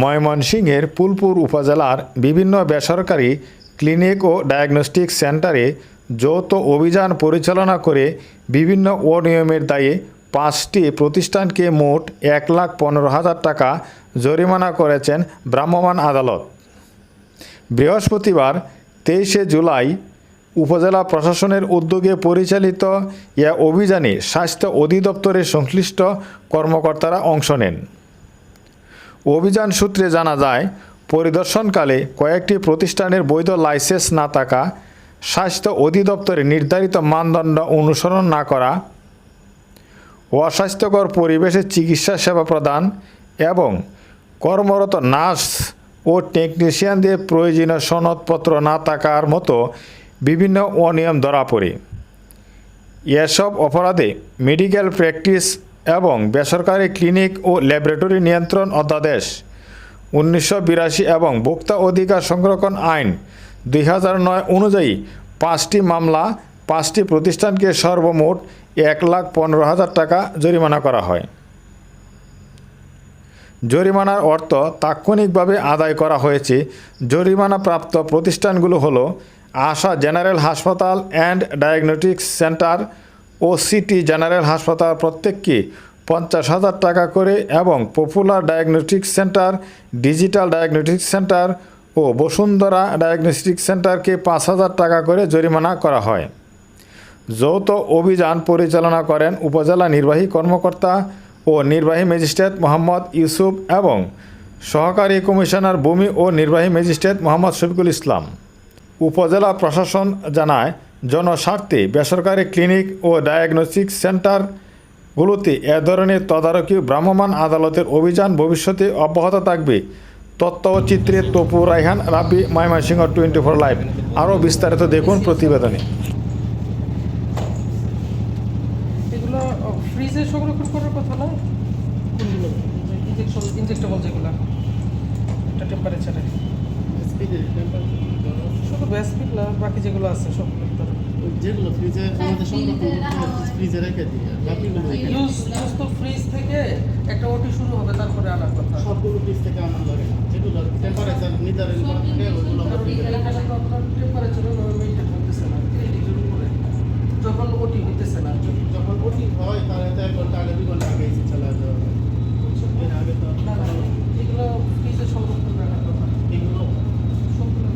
ময়মনসিংহের ফুলপুর উপজেলার বিভিন্ন বেসরকারি ক্লিনিক ও ডায়াগনস্টিক সেন্টারে যৌথ অভিযান পরিচালনা করে বিভিন্ন অনিয়মের দায়ে 5টি প্রতিষ্ঠানকে মোট 1,15,000 টাকা জরিমানা করেছেন ভ্রাম্যমাণ আদালত। বৃহস্পতিবার 23শে জুলাই উপজেলা প্রশাসনের উদ্যোগে পরিচালিত এ অভিযানে স্বাস্থ্য অধিদপ্তরের সংশ্লিষ্ট কর্মকর্তারা অংশ নেন। অভিযান সূত্রে জানা যায়, পরিদর্শনকালে কয়েকটি প্রতিষ্ঠানের বৈধ লাইসেন্স না থাকা, স্বাস্থ্য অধিদপ্তরের নির্ধারিত মানদণ্ড অনুসরণ না করা, অস্বাস্থ্যকর পরিবেশে চিকিৎসা সেবা প্রদান এবং কর্মরত নার্স ও টেকনিশিয়ানদের প্রয়োজনীয় সনদপত্র না থাকার মতো বিভিন্ন অনিয়ম ধরা পড়ে। এসব অপরাধে মেডিকেল প্র্যাকটিস এবং বেসরকারি ক্লিনিক ও ল্যাবরেটরি নিয়ন্ত্রণ অধ্যাদেশ 1982 এবং ভোক্তা অধিকার সংরক্ষণ আইন 2009 অনুযায়ী 5টি মামলা 5টি প্রতিষ্ঠানকে সর্বমোট 1,15,000 টাকা জরিমানা করা হয়। জরিমানার অর্থ তাৎক্ষণিকভাবে আদায় করা হয়েছে। জরিমানাপ্রাপ্ত প্রতিষ্ঠানগুলো হলো আশা জেনারেল হাসপাতাল অ্যান্ড ডায়াগনস্টিক্স সেন্টার ও সিটি জেনারেল হাসপাতাল প্রত্যেককে 50,000 টাকা করে এবং popular diagnostics centre, digital diagnostics centre ও বসুন্ধরা ডায়াগনস্টিক্স সেন্টারকে 5,000 টাকা করে জরিমানা করা হয়। যৌথ অভিযান পরিচালনা করেন উপজেলা নির্বাহী কর্মকর্তা ও নির্বাহী ম্যাজিস্ট্রেট মোহাম্মদ ইউসুফ এবং সহকারী কমিশনার ভূমি ও নির্বাহী ম্যাজিস্ট্রেট মোহাম্মদ শফিকুল ইসলাম। উপজেলা প্রশাসন জানায়, জনস্বার্থে বেসরকারি ক্লিনিক ও ডায়াগনস্টিক সেন্টারগুলোতে এ ধরনের তদারকি ভ্রাম্যমাণ আদালতের অভিযান ভবিষ্যতে অব্যাহত থাকবে। তথ্য ও চিত্রে তপু রায়হান, রাব্বি, ময়মনসিংহ 24 লাইভ। আরও বিস্তারিত দেখুন প্রতিবেদনে। এগুলো ফ্রিজে সংরক্ষণ করার কথা না? কোনগুলো ইনজেক্টেবল যেগুলো এটা টেম্পারেচারে শুধু বেসিক না, বাকি যেগুলো আছে সবগুলো যেগুলো ফ্রিজে আমাদের সংরক্ষণ ফ্রিজে রেখে দিই, বাকিগুলো ইউজ তো ফ্রিজ থেকে একটা ওটি শুরু হবে, তারপরে আনার কথা। সবগুলো ফ্রিজ থেকে আমার লাগে না, যেগুলো টেম্পারেচার নির্ধারণ করা থাকে ওইগুলো টেম্পারেচারও মেনটেন করতেছে না, ক্রিটিকের উপরে যখন ওটি হইতেছে না। যখন ওটি হয় তাহলে তো 1 ঘন্টা আগে 2 ঘন্টা আগে চালা দেওয়া হয়। এর আগে তো না না, এগুলো ফ্রিজে সংরক্ষণ রাখার কথা। এগুলো সবগুলো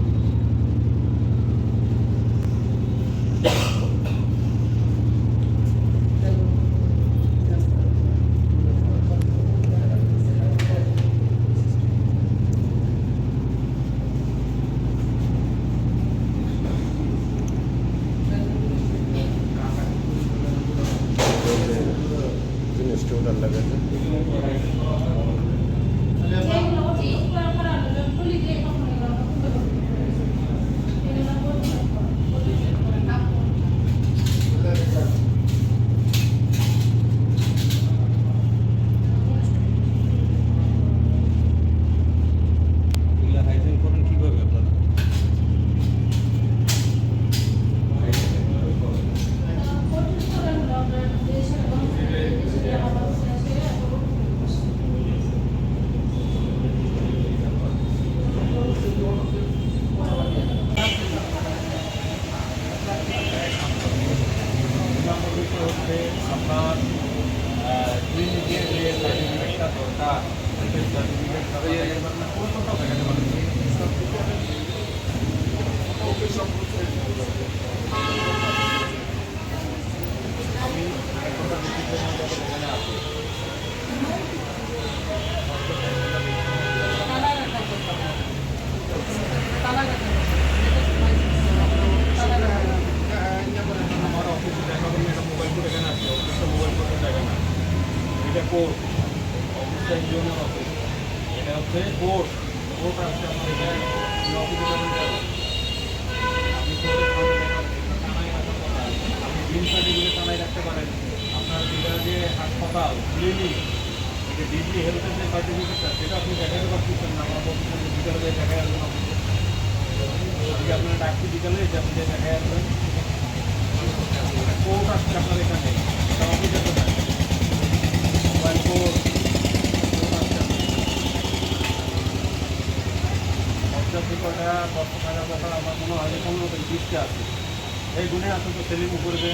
আপনার ক্লিনিকের যে সার্টিফিকেটটা দরকার সেই সার্টিফিকেটটা কোনটাও দেখাতে পারেন। আমি একটা এখানে আছি। আমার অফিসে দেখা করলে একটা মোবাইল কোড এখানে আছে, অফিসটা মোবাইল কোডের জায়গা না, এটা কোড অফিসটা ইউনিয়নের অফিস, এটা হচ্ছে কোড কোড আসছে আমার এখানে অফিসে যাবেন। আপনি থানায় রাখার কথা, আপনি বিল সার্টিফিকেট থানায় রাখতে পারেন। আপনার যেটা যে হাসপাতাল ক্লিনিক যে ডিগ্রি হেলথের যে সার্টিফিকেটটা সেটা আপনি দেখাতে পারতেছেন না। আমার অফিসে বিকালে দেখায় আসবেন, অফিসে আজকে আপনার ডাকছি বিকালে যে আপনি দেখায় আসবেন। কোর্ট আসছে আপনার এখানে, অফিসে তো মোবাইল কোর্ট আসছে। যে কটা 10 টাকার কথা আমার মনে হয় যে 15-20টা আছে। এই গুণে আসলে তো সেলিং উপরে যে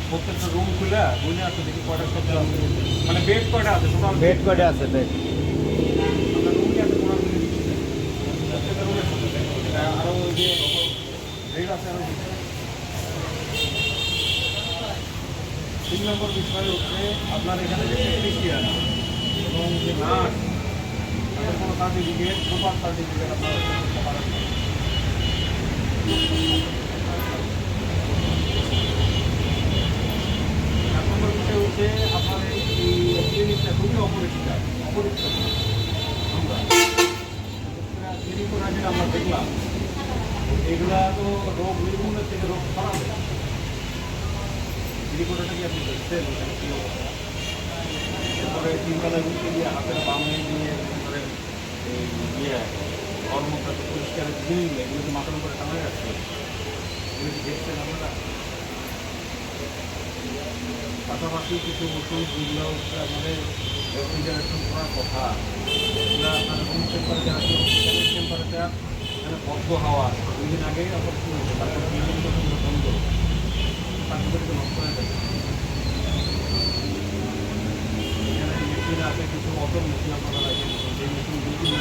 প্রত্যেকটা রুম খুলে গুণে আসলে দেখি কয়টা সবজি আছে, মানে বেড কয়টা আছে টোটাল বেড কয়টা আছে বেড? আমরা রুম কি আছে কোনো প্রত্যেকটা রুমের সাথে আরও ওই যে বেড আছে আরও 3 নম্বর বিষয় হচ্ছে আপনার এখানে যে টেকনিশিয়ান এবং যে নার্স তাদের কোনো সার্টিফিকেট সুপার সার্টিফিকেট আপনারা করতে পারেন না। এক নম্বর বিষয় হচ্ছে আপনার এই ক্লিনিকটা খুবই অপরিষ্কার আমরা ক্লিনিক করে যেটা আমরা দেখলাম এগুলা তো রোগ নির্মূলের থেকে রোগ ছড়াবে। রিপোর্টটা কি আপনি দেখছেন এখানে কী অবস্থা? এরপরে তিনতলায় উঠে দিয়ে হাতের বামে দিয়ে করে এই কর্মটা পরিষ্কারের জিনিস এগুলো তো মাথার উপরে টানা যাচ্ছে, এগুলো কি দেখছেন আপনারা? পাশাপাশি কিছু ওষুধ যেগুলো হচ্ছে আমাদের রেফ্রিজারেশন করার কথা, এগুলো আপনার রুম টেম্পারেচার আছে, টেম্পারেচার এখানে বদ্ধ হাওয়া 2 দিন আগেই অপারেশন হয়েছে, তারপর 3 দিন পর্যন্ত বন্ধ, তারপরে তো নষ্ট হয়ে যাবে। এখানে মেশিন আছে, কিছু অটো মেশিন আপনারা লাগেন, যে মেশিন 2-3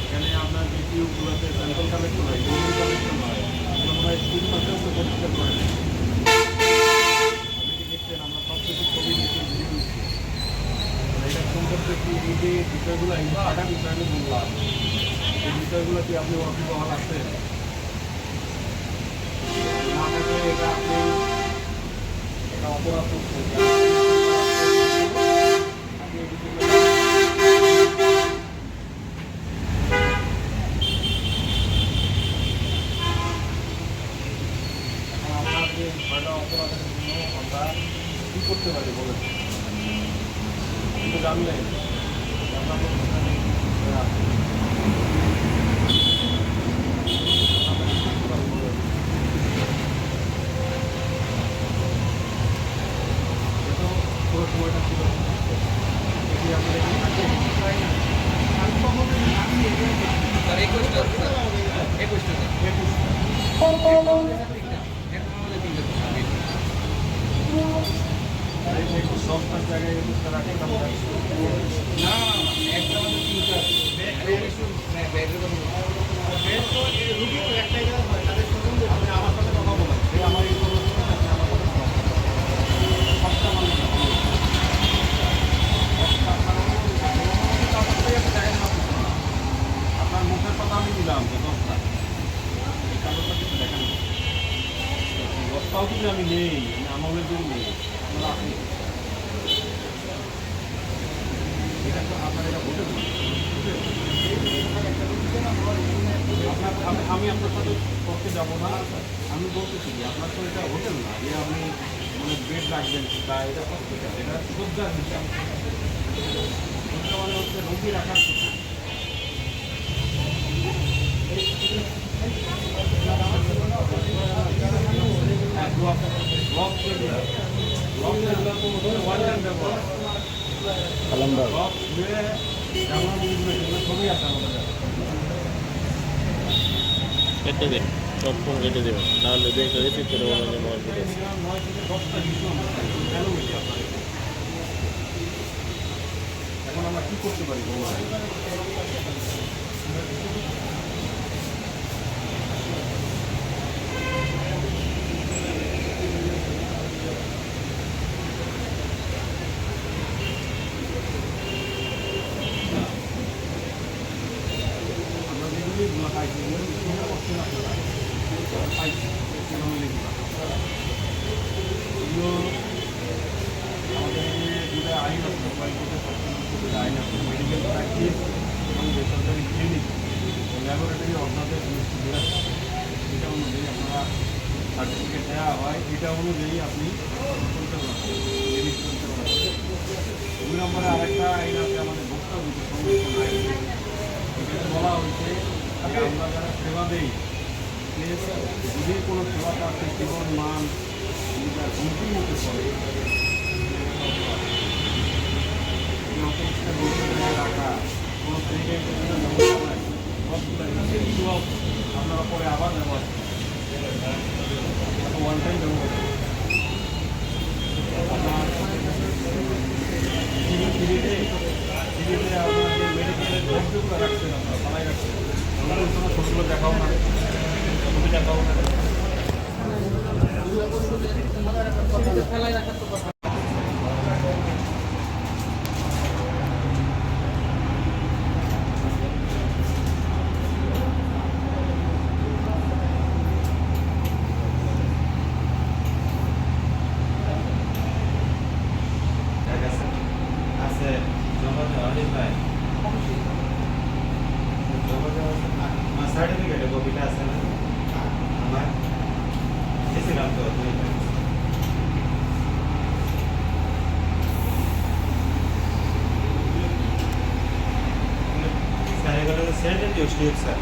এখানে আপনার যে টিউবগুলোতে স্যাম্পল কালেকশন হয়, ইউরিন কালেকশন হয়, এগুলো মনে হয় 3 মাসেও তো পরিষ্কার করে নেয়। আপনি কি দেখছেন আমরা সব কিছু ছবি মেশিন ভিডিও দিচ্ছি, এটা সম্পর্কে কি এই যে বিষয়গুলো এই আটা বিষয়গুলো বললাম, এই বিষয়গুলো কি আপনি অভিজ্ঞতা আসছেন না থাকলে এটা আপনি এটা অপরাধ করছেন। আপনি এই বিষয়গুলো আপনার যে ভয়টা অপরাধের জন্য আমরা কী করতে পারি বলেন? কিন্তু জানলেন আপনার পুরো সময়টা ছিল এটি আমাদের থাকে দশটার জায়গায় 21টা রাখে আপনি আমার সাথে কথা বলেন, সে আমার এই আমার সাথে আপনার মুখের কথা আমি দিলাম যে 10টা, এই কাগজটা কিন্তু দেখেন 10টাও কিন্তু আমি নেই, আমি আমলের জন্য নেই, আপনারা আপনি এটা তো আপনার এটা হোটেল না, আমি আপনার সাথে করতে যাবো না, আমি বলতেছি আপনার তো এটা হোটেল না যে আপনি মানে বেড রাখবেন তা এটা হসপিটাল, এটা শ্রদ্ধার হিসাব, মানে হচ্ছে রোগী রাখার কথা। কেটে দিন, সব ফোন কেটে দেবেন, নাহলে দেখে রিসিভ করে বলবেন যে মোবাইল কেটে এখন আমরা কি করতে পারি বলুন? আমরা যেগুলো পাইছি পাইছি এগুলো আমাদের দুটো আইন আছে, মোবাইল কোর্টে দুটো আইন আছে, মেডিকেল প্র্যাকটিস এবং বেসরকারি ক্লিনিক ল্যাবরেটরি আপনাদের এটা অনুযায়ী আপনারা সার্টিফিকেট দেওয়া হয়, এটা অনুযায়ী আপনি চলতে পারেন, ক্লিনিক চলতে পারেন। 2 নম্বরে আরেকটা আইন আছে আমাদের ভোক্তাভোগী সংরক্ষণ আইন, এটাতে বলা হয়েছে যে আমরা যারা সেবা দেই যদি কোনো সেবা তার জীবন মান হুমকির মুখে পড়ে মাটিতে ফেলাই রাখার তো কথা। আছে জমা দেওয়া অনেক ভাই অবশ্যই। জমা দেওয়া আমার সার্টিফিকেটে কপিটা আছে না আমার দিয়েছিলাম তো স্যার এগুলো সেন্টেন্স স্লিপ স্যার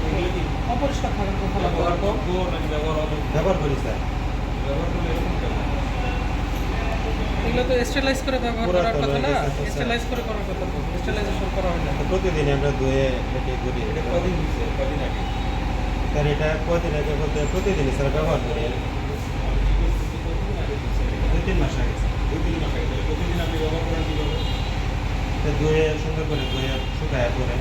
এগুলো কি অপরিষ্কার থাকার কথা না। ব্যবহার করবো নাকি ব্যবহার হবে? ব্যবহার করি স্যার ব্যবহার করলে এরকম কেন? এগুলো তো স্টেলাইজ করে ব্যবহার পুরাতন করার কথা না, হয়ে গেছে তো, স্টেলাইজ করে করার কথা তো, স্টেলাইজেশন করা হয় না। তো প্রতিদিন আমরা ধুয়ে রেখে করি এটা কদিন হচ্ছে? কদিন আগে? স্যার এটা কদিন আগে বলতে প্রতিদিনই স্যার ব্যবহার করি কতদিন আগে দিচ্ছে? 2-3 মাস আগে স্যার 2-3 মাস আগে। তাহলে প্রতিদিন আপনি ব্যবহার করেন কিভাবে? তো ধুয়ে সুন্দর করে ধুয়ে শুকায় পরে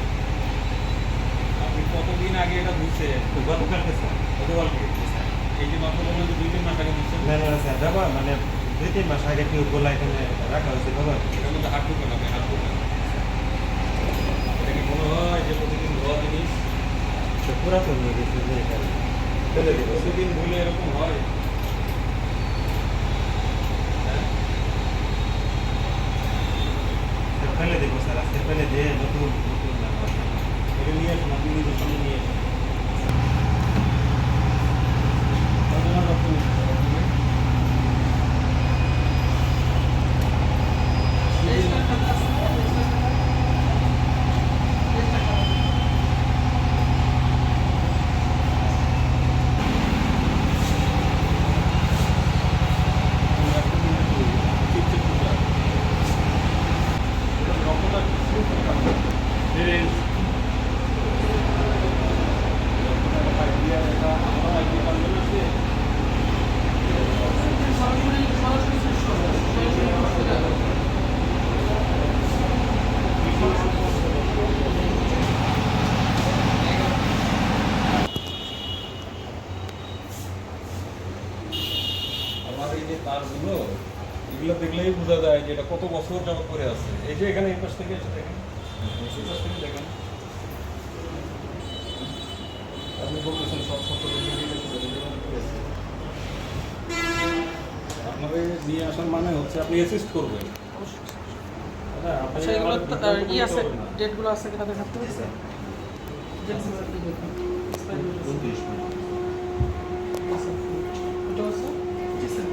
আপনি কতদিন আগে এটা দিচ্ছেন? গতকালকে স্যার গতকালকে? এই যে মাত্র বললেন যে 2-3 মাস আগে দিচ্ছেন, না না স্যার ব্যবহার মানে 2-3 মাস আগে টিউবগুলো এখানে রাখা হয়েছে ব্যবহার করি। এটার মধ্যে হাত ঢুকে না, হাত ঢুকে না। এটা কি মনে হয় যে প্রতিদিন ধোয়া জিনিস? তো পুরাতন হয়ে গেছে যে এখানে ফেলে দেবো স্যার। প্রতিদিন ধুলে এরকম হয়? হ্যাঁ? স্যার ফেলে দেবো স্যার আজকে ফেলে দিয়ে নতুন নতুন ব্যবহার করবো। এটা নিয়ে আসুন, আপনি নিজের সামনে নিয়ে আসুন। রেজিস্টার খাতা আছে, রেজিস্টার খাতা। রেজিস্টার খাতা। সরাসরি সরাসরি সুস্থ হবে, সরাসরি হসপিটাল হবে। আমার এই যে তারগুলো, এগুলো দেখলেই বোঝা যায় যে এটা কত বছর যাবত করে আছে। এই যে এখানে এই পাশ থেকে এসে দেখেন, এই পাশ থেকে দেখেন, আপনি বলতেছেন সব সত্তর আপনাকে নিয়ে আসার মানে হচ্ছে আপনি অ্যাসিস্ট করবেন। হ্যাঁ, আপনি আচ্ছা, এগুলো আমার তো, বিপদ ই আছে, করবেন না। ডেটগুলো আছে কিনা দেখাতে হবে? ডেটগুলো একটু দেখুন। Expiry date আছে। আচ্ছা, এটা আছে? জি স্যার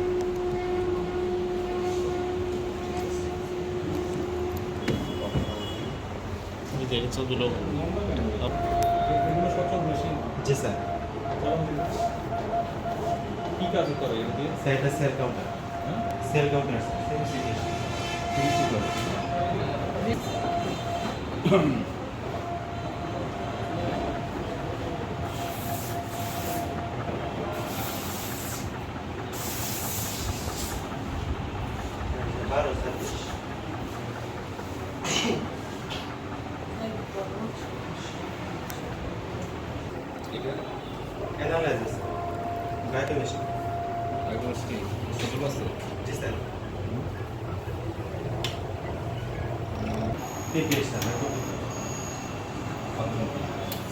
এই যে ছবিগুলো এগুলো সচল মেশিন জি স্যার কি কাজ করে এটা দিয়ে? স্যার এটা সেল কাউন্টার হ্যাঁ? সেল কাউন্টার স্যার ফিনিশিং করে। বারো স্যার এটা অ্যানালাইসিস ডায়াগনোস্টিক ডায়াগনস্টিক সেগুলো আছে। জি স্যার পিপিএস স্যার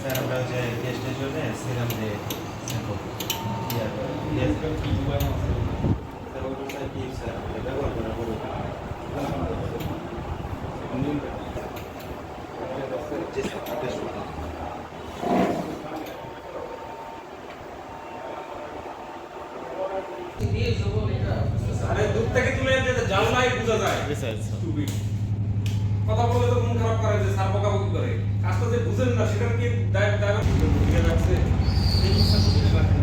স্যার আমরা যে টেস্টের জন্য সিরাম দিয়ে স্যার কি জুবাই আছে? স্যার ওটা স্যার কি স্যার ব্যবহার করা বলুন জি স্যার টেস্ট করুন দিয়ে যাবো এটা। আরে দূর থেকে তুলে এনে যে জানলাই বোঝা যায়। জি স্যার Stupid. কথা বলে তো মন খারাপ করে যে স্যার বকাবকি করে। কাজটা যে বুঝেন না সেটা কি দায় দায় রাখছে? এই স্যার বুঝে রাখেন।